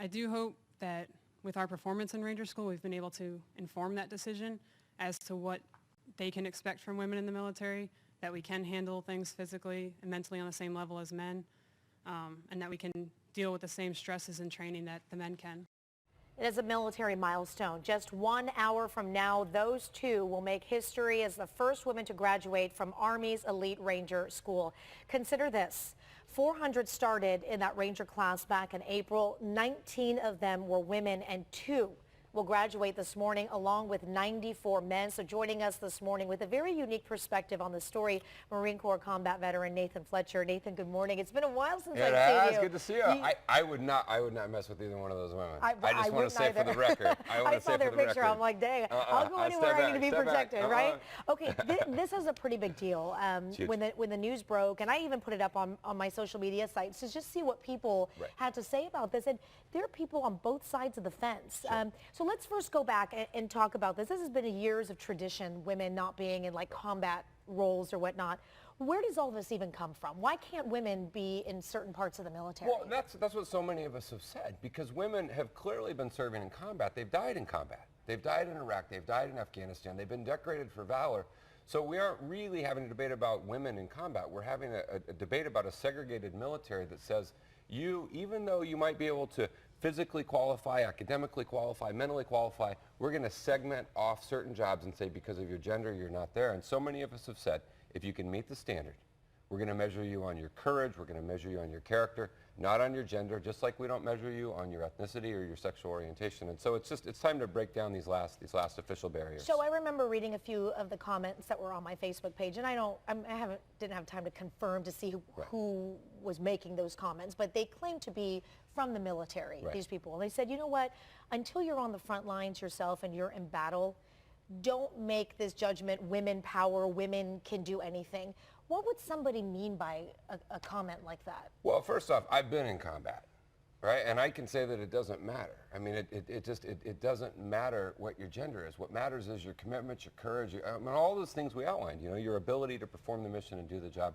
I do hope that with our performance in Ranger School, we've been able to inform that decision as to what they can expect from women in the military, that we can handle things physically and mentally on the same level as men, and that we can deal with the same stresses and training that the men can. It is a military milestone. Just 1 hour from now, those two will make history as the first women to graduate from Army's Elite Ranger School. Consider this. 400 started in that Ranger class back in April. 19 of them were women and 2 will graduate this morning along with 94 men. So joining us this morning with a very unique perspective on the story, Marine Corps combat veteran Nathan Fletcher. Nathan, good morning. It's been a while since I've seen you. It's good to see you. I would not mess with either one of those women. I just want to say for the record. I saw their picture. I'm like, dang, I'll go anywhere I need to be protected, right? Okay, this is a pretty big deal. When the news broke, and I even put it up on my social media sites to just see what people had to say about this. And there are people on both sides of the fence. So let's first go back and talk about this. This has been years of tradition, women not being in like combat roles or whatnot. Where does all this even come from? Why can't women be in certain parts of the military? Well, that's what so many of us have said, because women have clearly been serving in combat. They've died in combat. They've died in Iraq. They've died in Afghanistan. They've been decorated for valor. So we aren't really having a debate about women in combat. We're having a debate about a segregated military that says even though you might be able to physically qualify, academically qualify, mentally qualify, we're going to segment off certain jobs and say because of your gender you're not there. And so many of us have said, if you can meet the standard, we're going to measure you on your courage, we're going to measure you on your character, not on your gender, just like we don't measure you on your ethnicity or your sexual orientation. And so it's time to break down these last official barriers. So I remember reading a few of the comments that were on my Facebook page, and didn't have time to confirm to see who was making those comments, but they claim to be from the military, these people. And they said, you know what, until you're on the front lines yourself and you're in battle, don't make this judgment, women power, women can do anything. What would somebody mean by a comment like that? Well, first off, I've been in combat, right? And I can say that it doesn't matter. I mean, it doesn't matter what your gender is. What matters is your commitment, your courage, all those things we outlined, you know, your ability to perform the mission and do the job.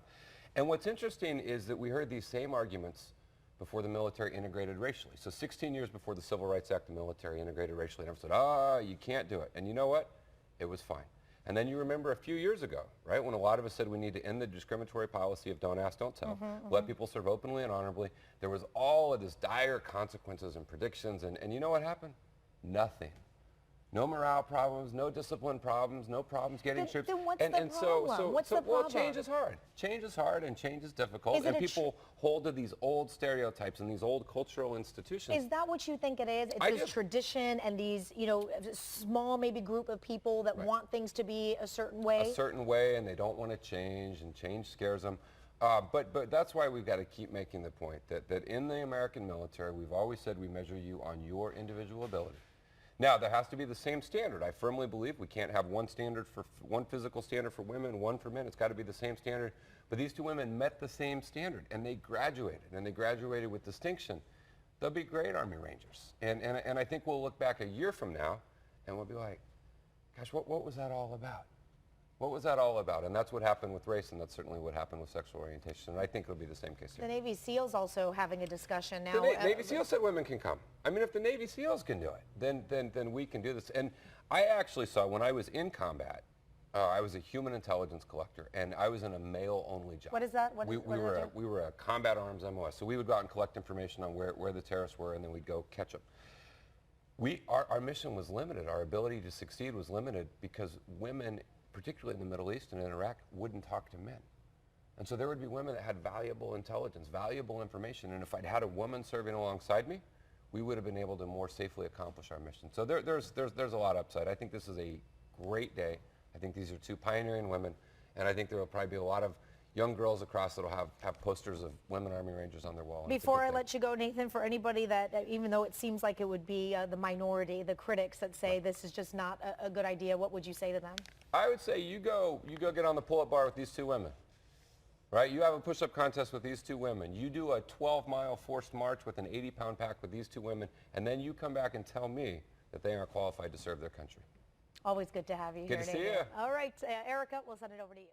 And what's interesting is that we heard these same arguments before the military integrated racially. So 16 years before the Civil Rights Act, the military integrated racially. And everyone said, you can't do it. And you know what? It was fine. And then you remember a few years ago, right, when a lot of us said we need to end the discriminatory policy of don't ask, don't tell, let people serve openly and honorably. There was all of this dire consequences and predictions, and you know what happened? Nothing. No morale problems, no discipline problems, no problems getting troops. Then what's the problem? What's the problem? Well, change is hard. Change is hard and change is difficult, and people hold to these old stereotypes and these old cultural institutions. Is that what you think it is? It's this tradition and these, you know, small maybe group of people that want things to be a certain way? A certain way, and they don't want to change, and change scares them. But that's why we've got to keep making the point that in the American military, we've always said we measure you on your individual ability. Now, there has to be the same standard. I firmly believe we can't have one physical standard for women, one for men. It's got to be the same standard. But these two women met the same standard, and they graduated with distinction. They'll be great Army Rangers. And I think we'll look back a year from now, and we'll be like, gosh, what was that all about? What was that all about? And that's what happened with race, and that's certainly what happened with sexual orientation. And I think it'll be the same case here. The Navy SEALs also having a discussion now. The Navy SEALs said women can come. I mean, if the Navy SEALs can do it, then we can do this. And I actually saw, when I was in combat, I was a human intelligence collector, and I was in a male-only job. What is that? We were a combat arms MOS. So we would go out and collect information on where the terrorists were, and then we'd go catch them. Our mission was limited. Our ability to succeed was limited because women, particularly in the Middle East and in Iraq, wouldn't talk to men. And so there would be women that had valuable intelligence, valuable information, and if I'd had a woman serving alongside me, we would have been able to more safely accomplish our mission. So there's a lot upside. I think this is a great day. I think these are two pioneering women, and I think there will probably be a lot of young girls across that will have posters of women Army Rangers on their wall. Before I let you go, Nathan, for anybody that, even though it seems like it would be the minority, the critics that say this is just not a good idea, what would you say to them? I would say you go get on the pull-up bar with these two women, right? You have a push-up contest with these two women. You do a 12-mile forced march with an 80-pound pack with these two women, and then you come back and tell me that they aren't qualified to serve their country. Always good to have you here. Good to see you. All right, Erica, we'll send it over to you.